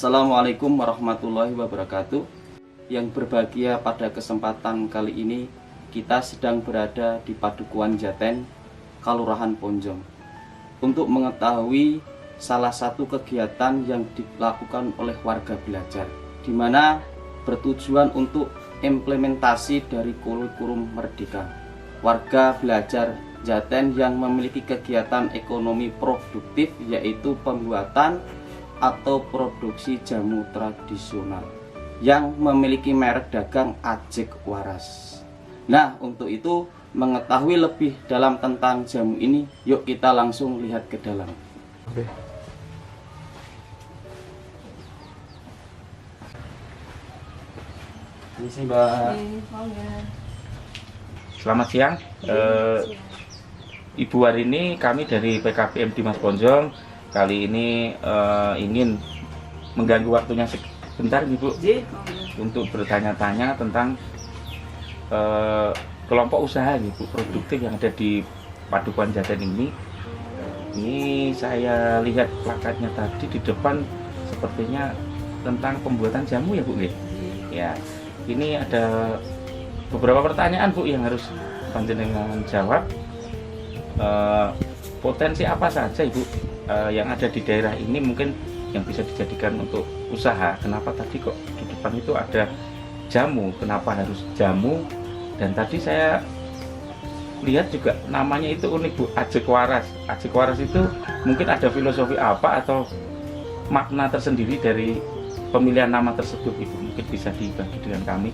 Assalamualaikum warahmatullahi wabarakatuh. Yang berbahagia pada kesempatan kali ini, kita sedang berada di Padukuhan Jaten, Kelurahan Ponjong, untuk mengetahui salah satu kegiatan yang dilakukan oleh warga belajar, di mana bertujuan untuk implementasi dari kurikulum Merdeka. Warga belajar Jaten yang memiliki kegiatan ekonomi produktif, yaitu pembuatan atau produksi jamu tradisional yang memiliki merek dagang Ajek Waras. Nah, untuk itu mengetahui lebih dalam tentang jamu ini, yuk kita langsung lihat ke dalam. Oke. Ini sih, Mbak. Selamat siang. Ibu, hari ini kami dari PKBM Dimas Ponjong kali ini ingin mengganggu waktunya sebentar, Ibu, untuk bertanya-tanya tentang kelompok usaha, Ibu, produktif yang ada di Padukuhan Jaten ini. Ini saya lihat plakatnya tadi di depan, sepertinya tentang pembuatan jamu, ya, Bu. Ya, ini ada beberapa pertanyaan, Bu, yang harus panjenengan jawab. Potensi apa saja, Ibu, yang ada di daerah ini mungkin yang bisa dijadikan untuk usaha? Kenapa tadi kok di depan itu ada jamu? Kenapa harus jamu? Dan tadi saya lihat juga namanya itu unik, Bu, Ajek Waras. Ajek Waras itu mungkin ada filosofi apa atau makna tersendiri dari pemilihan nama tersebut, Ibu? Mungkin bisa dibagi dengan kami.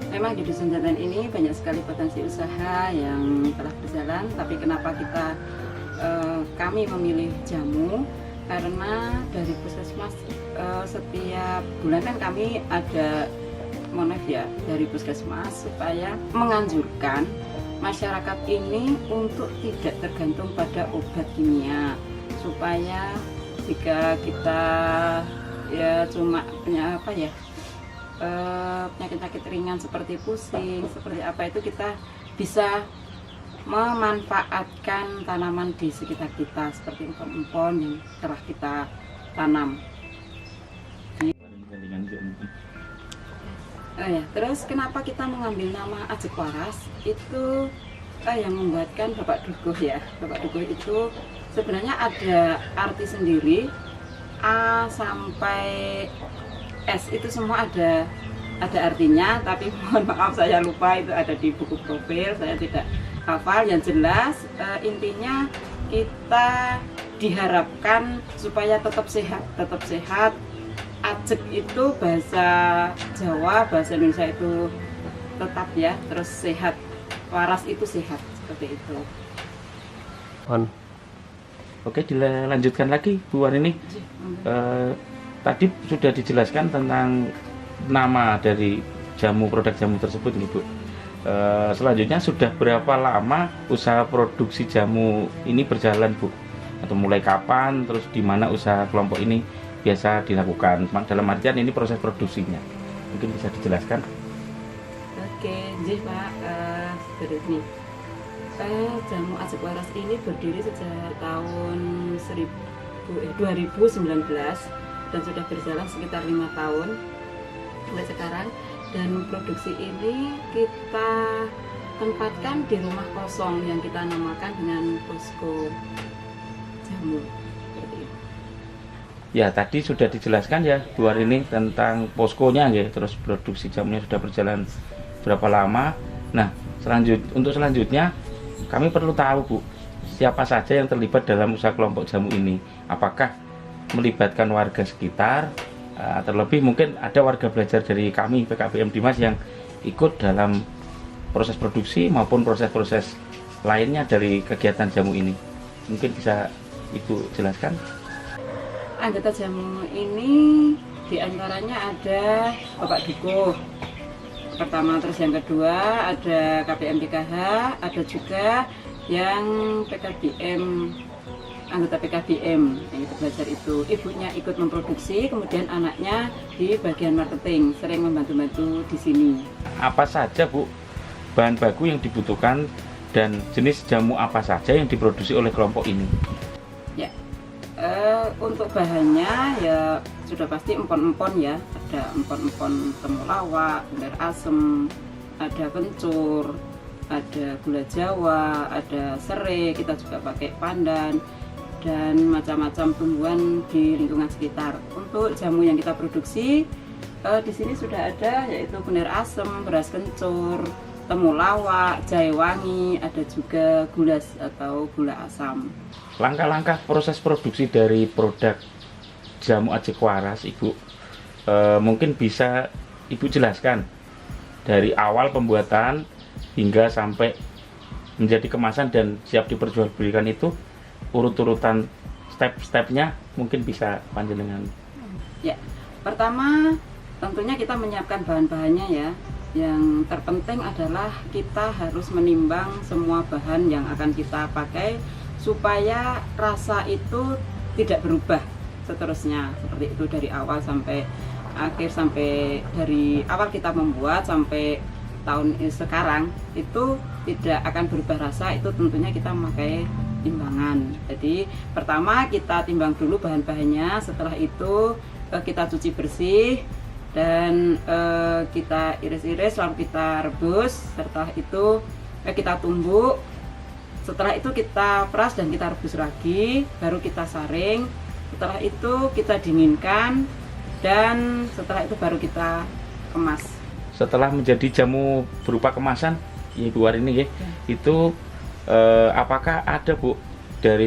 Memang di Dusun Jaten ini banyak sekali potensi usaha yang telah berjalan, tapi kenapa kami memilih jamu? Karena dari Puskesmas setiap bulan kan kami ada dari Puskesmas supaya menganjurkan masyarakat ini untuk tidak tergantung pada obat kimia, supaya jika kita cuma punya penyakit-penyakit ringan seperti pusing, seperti apa itu, kita bisa memanfaatkan tanaman di sekitar kita seperti empon-empon yang telah kita tanam. Terus kenapa kita mengambil nama Ajek Waras? Itu yang membuatkan Bapak Dukuh, ya. Bapak Dukuh itu sebenarnya ada arti sendiri, A sampai S itu semua ada artinya, tapi mohon maaf saya lupa, itu ada di buku profil, saya tidak hafal. Yang jelas intinya kita diharapkan supaya tetap sehat. Ajek itu bahasa Jawa, bahasa Indonesia itu tetap, ya, terus sehat. Waras itu sehat, seperti itu. Oke, dilanjutkan lagi, Bu Warini. Tadi sudah dijelaskan tentang nama dari produk jamu tersebut, Bu. Selanjutnya, sudah berapa lama usaha produksi jamu ini berjalan, Bu? Atau mulai kapan? Terus di mana usaha kelompok ini biasa dilakukan? Dalam artian ini proses produksinya, mungkin bisa dijelaskan? Oke, jadi Pak, seperti ini. Jamu Ajek Waras ini berdiri sejak tahun 2019. Dan sudah berjalan sekitar 5 tahun sampai sekarang. Dan produksi ini kita tempatkan di rumah kosong yang kita namakan dengan posko jamu, seperti itu. Ya, tadi sudah dijelaskan, ya, Bu Warini, tentang poskonya, ya. Terus produksi jamunya sudah berjalan berapa lama. Nah, untuk selanjutnya kami perlu tahu, Bu, siapa saja yang terlibat dalam usaha kelompok jamu ini. Apakah melibatkan warga sekitar, terlebih mungkin ada warga belajar dari kami PKBM Dimas yang ikut dalam proses produksi maupun proses-proses lainnya dari kegiatan jamu ini. Mungkin bisa Ibu jelaskan? Anggota jamu ini diantaranya ada Bapak Dukuh pertama, terus yang kedua ada KPM DKH, ada juga yang PKBM, anggota PKBM yang kita belajar itu. Ibunya ikut memproduksi, kemudian anaknya di bagian marketing, sering membantu-bantu di sini. Apa saja, Bu, bahan baku yang dibutuhkan dan jenis jamu apa saja yang diproduksi oleh kelompok ini? Ya, Untuk bahannya ya sudah pasti empon-empon ya, ada empon-empon temulawak, kunir asem, ada kencur, ada gula jawa, ada serai, kita juga pakai pandan dan macam-macam tumbuhan di lingkungan sekitar. Untuk jamu yang kita produksi di sini sudah ada, yaitu kunir asem, beras kencur, temulawak, jahe wangi, ada juga gulas atau gula asam. Langkah-langkah proses produksi dari produk jamu Ajek Waras, Ibu, mungkin bisa Ibu jelaskan dari awal pembuatan hingga sampai menjadi kemasan dan siap diperjualbelikan itu, urut-urutan step-stepnya mungkin bisa panjenengan. Ya, pertama tentunya kita menyiapkan bahan-bahannya ya. Yang terpenting adalah kita harus menimbang semua bahan yang akan kita pakai supaya rasa itu tidak berubah seterusnya, seperti itu dari awal sampai akhir, sampai dari awal kita membuat sampai tahun sekarang itu tidak akan berubah rasa. Itu tentunya kita memakai timbangan. Jadi pertama kita timbang dulu bahan-bahannya, setelah itu kita cuci bersih dan kita iris-iris, lalu kita rebus. Setelah itu kita tumbuk, setelah itu kita peras dan kita rebus lagi, baru kita saring. Setelah itu kita dinginkan dan setelah itu baru kita kemas. Setelah menjadi jamu berupa kemasan, Ibu Warini ya, itu apakah ada Bu dari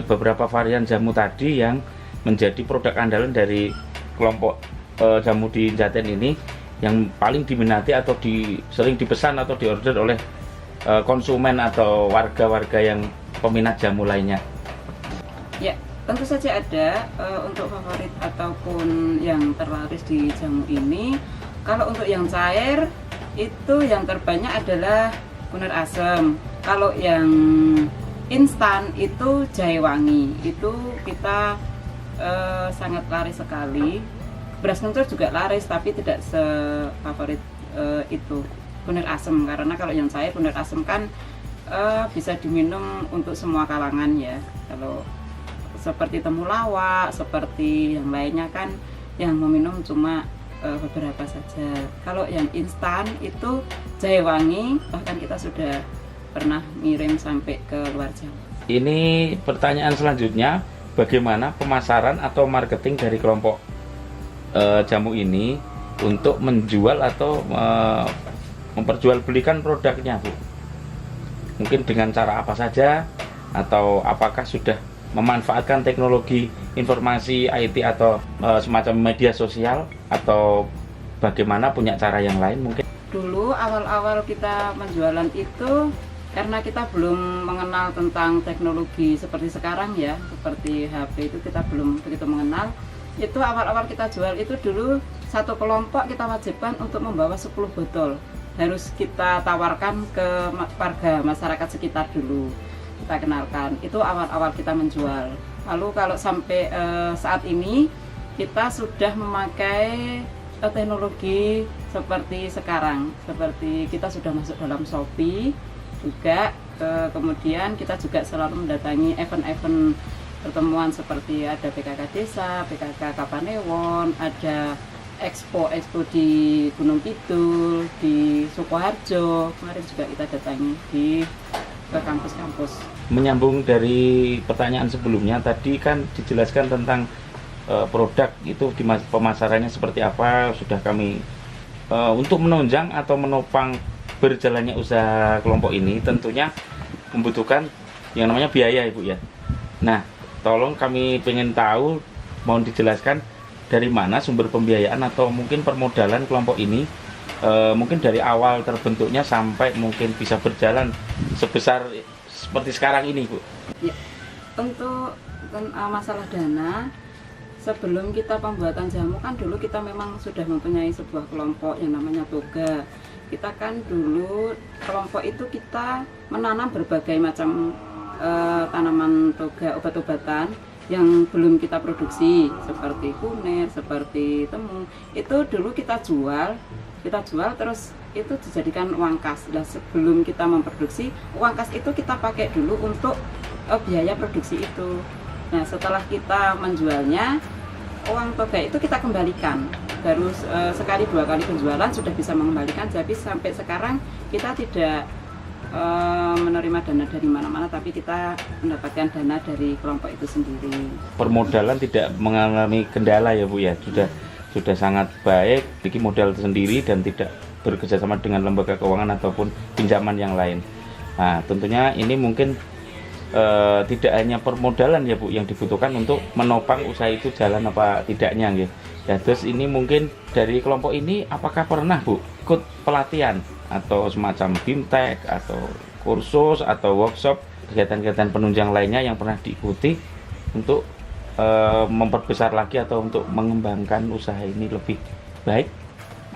beberapa varian jamu tadi yang menjadi produk andalan dari kelompok jamu di Jaten ini yang paling diminati atau sering dipesan atau diorder oleh konsumen atau warga-warga yang peminat jamu lainnya? Ya, tentu saja ada. Untuk favorit ataupun yang terlaris di jamu ini, kalau untuk yang cair itu yang terbanyak adalah kunir asem. Kalau yang instan itu jahe wangi, itu kita sangat laris sekali. Beras kencur juga laris, tapi tidak sefavorit itu kunir asem, karena kalau yang cair kunir asem kan bisa diminum untuk semua kalangan ya. Kalau seperti temulawak, seperti yang lainnya kan yang meminum cuma beberapa saja. Kalau yang instan itu jahe wangi, bahkan kita sudah pernah ngirim sampai ke luar Jawa. Ini pertanyaan selanjutnya, bagaimana pemasaran atau marketing dari kelompok jamu ini untuk menjual atau memperjualbelikan produknya, Bu? Mungkin dengan cara apa saja, atau apakah sudah memanfaatkan teknologi informasi IT atau semacam media sosial, atau bagaimana, punya cara yang lain mungkin? Dulu awal-awal kita menjualan itu karena kita belum mengenal tentang teknologi seperti sekarang ya, seperti HP itu kita belum begitu mengenal. Itu awal-awal kita jual itu dulu satu kelompok kita wajibkan untuk membawa 10 botol. Harus kita tawarkan ke warga masyarakat sekitar dulu. Kita kenalkan. Itu awal-awal kita menjual. Lalu kalau sampai saat ini kita sudah memakai teknologi seperti sekarang. Seperti kita sudah masuk dalam Shopee juga. Kemudian kita juga selalu mendatangi event-event pertemuan seperti ada PKK Desa, PKK Kapanewon, ada expo di Gunung Kidul, di Sukoharjo. Kemarin juga kita datangi ke kampus-kampus. Menyambung dari pertanyaan sebelumnya, tadi kan dijelaskan tentang produk itu pemasarannya seperti apa, sudah kami untuk menunjang atau menopang berjalannya usaha kelompok ini tentunya membutuhkan yang namanya biaya, Ibu ya. Nah, tolong kami pengen tahu, mohon dijelaskan dari mana sumber pembiayaan atau mungkin permodalan kelompok ini, mungkin dari awal terbentuknya sampai mungkin bisa berjalan sebesar seperti sekarang ini, Bu. Ya, untuk masalah dana, sebelum kita pembuatan jamu kan dulu kita memang sudah mempunyai sebuah kelompok yang namanya Toga. Kita kan dulu kelompok itu kita menanam berbagai macam tanaman toga, obat-obatan yang belum kita produksi, seperti kunir, seperti temu. Itu dulu kita jual terus itu dijadikan uang kas. Nah, sebelum kita memproduksi, uang kas itu kita pakai dulu untuk biaya produksi itu. Nah, setelah kita menjualnya, uang toga itu kita kembalikan. Baru sekali 2 kali penjualan sudah bisa mengembalikan. Jadi sampai sekarang kita tidak menerima dana dari mana-mana, tapi kita mendapatkan dana dari kelompok itu sendiri. Permodalan tidak mengalami kendala ya Bu ya, sudah sangat baik, memiliki modal sendiri dan tidak bekerjasama dengan lembaga keuangan ataupun pinjaman yang lain. Nah, tentunya ini mungkin tidak hanya permodalan ya Bu yang dibutuhkan untuk menopang usaha itu jalan apa tidaknya gitu. Ya, terus ini mungkin dari kelompok ini apakah pernah Bu ikut pelatihan atau semacam BIMTEK atau kursus atau workshop, kegiatan-kegiatan penunjang lainnya yang pernah diikuti untuk memperbesar lagi atau untuk mengembangkan usaha ini lebih baik?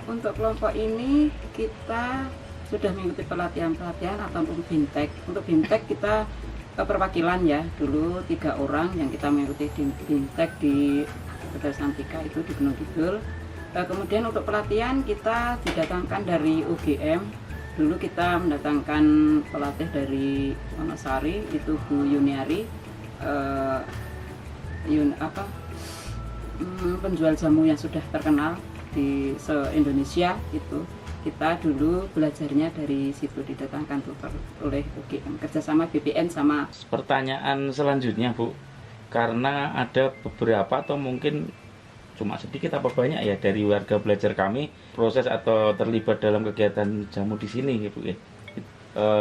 Untuk kelompok ini kita sudah mengikuti pelatihan-pelatihan ataupun BIMTEK. Untuk BIMTEK kita perwakilan ya, dulu 3 orang yang kita mengikuti BIMTEK di Pedesaan 3 itu di Gunung Kidul. Kemudian untuk pelatihan kita didatangkan dari UGM. Dulu kita mendatangkan pelatih dari Wonosari, itu Bu Yuniari, penjual jamu yang sudah terkenal di se-Indonesia itu. Kita dulu belajarnya dari situ, didatangkan oleh UGM, kerjasama BPN sama. Pertanyaan selanjutnya Bu, karena ada beberapa atau mungkin cuma sedikit apa banyak ya dari warga belajar kami proses atau terlibat dalam kegiatan jamu di sini gitu ya.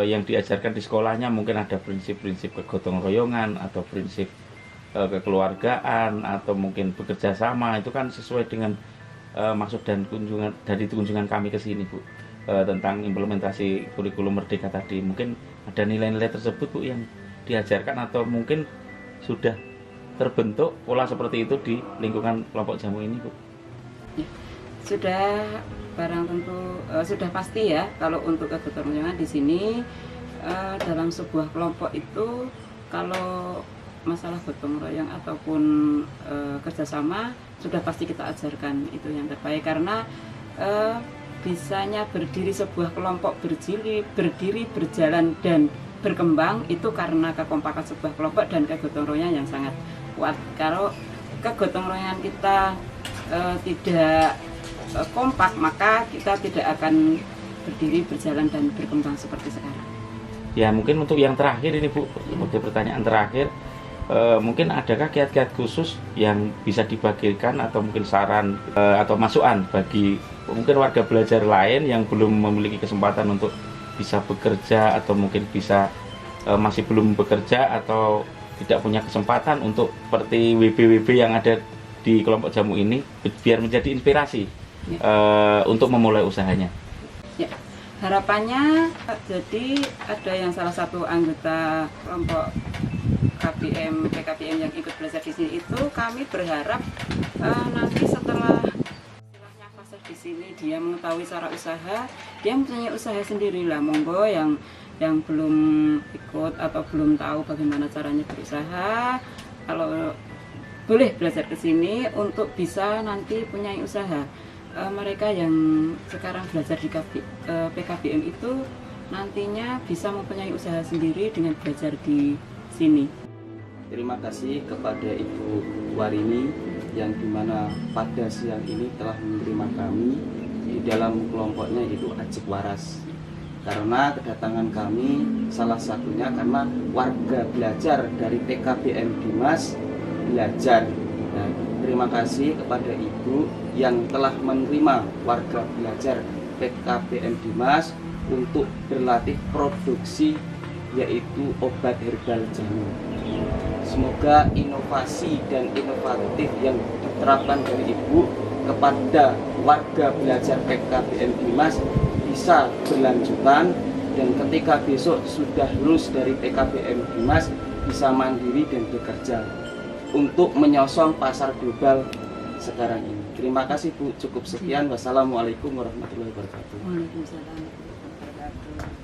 Yang diajarkan di sekolahnya mungkin ada prinsip-prinsip kegotong royongan atau prinsip kekeluargaan atau mungkin bekerja sama, itu kan sesuai dengan maksud dan kunjungan kami ke sini Bu, tentang implementasi kurikulum Merdeka tadi. Mungkin ada nilai-nilai tersebut Bu yang diajarkan atau mungkin sudah terbentuk pola seperti itu di lingkungan kelompok jamu ini Bu? Ya, sudah barang tentu sudah pasti ya, kalau untuk kegotong royongan di sini dalam sebuah kelompok itu kalau masalah gotong royong ataupun kerjasama sudah pasti kita ajarkan itu yang terbaik, karena bisanya berdiri sebuah kelompok, berdiri, berjalan dan berkembang itu karena kekompakan sebuah kelompok dan kegotong royongan yang sangat kuat. Kalau kegotong royongan kita tidak kompak, maka kita tidak akan berdiri, berjalan dan berkembang seperti sekarang. Ya, mungkin untuk yang terakhir ini Bu, sebagai pertanyaan terakhir, mungkin adakah kiat-kiat khusus yang bisa dibagikan atau mungkin saran atau masukan bagi mungkin warga belajar lain yang belum memiliki kesempatan untuk bisa bekerja atau mungkin bisa masih belum bekerja atau tidak punya kesempatan untuk seperti WB-WB yang ada di kelompok jamu ini, biar menjadi inspirasi ya, untuk memulai usahanya? Ya, harapannya jadi ada yang salah satu anggota kelompok PKBM yang ikut belajar di sini itu, kami berharap nanti setelah istilahnya fase di sini dia mengetahui cara usaha, dia mempunyai usaha sendiri lah. Monggo yang belum ikut atau belum tahu bagaimana caranya berusaha, kalau boleh belajar ke sini untuk bisa nanti punya usaha. Mereka yang sekarang belajar di PKBM itu nantinya bisa mempunyai usaha sendiri dengan belajar di sini. Terima kasih kepada Ibu Warini yang dimana pada siang ini telah menerima kami di dalam kelompoknya, yaitu Ajik Waras. Karena kedatangan kami salah satunya karena warga belajar dari PKBM Dimas belajar. Nah, terima kasih kepada Ibu yang telah menerima warga belajar PKBM Dimas untuk berlatih produksi yaitu obat herbal jamu. Semoga inovasi dan inovatif yang diterapkan dari Ibu kepada warga belajar PKBM Dimas bisa berlanjutan, dan ketika besok sudah lulus dari PKBM Dimas bisa mandiri dan bekerja untuk menyosong pasar global sekarang ini. Terima kasih Bu, cukup sekian. Wassalamualaikum warahmatullahi wabarakatuh. Waalaikumsalam warahmatullahi wabarakatuh.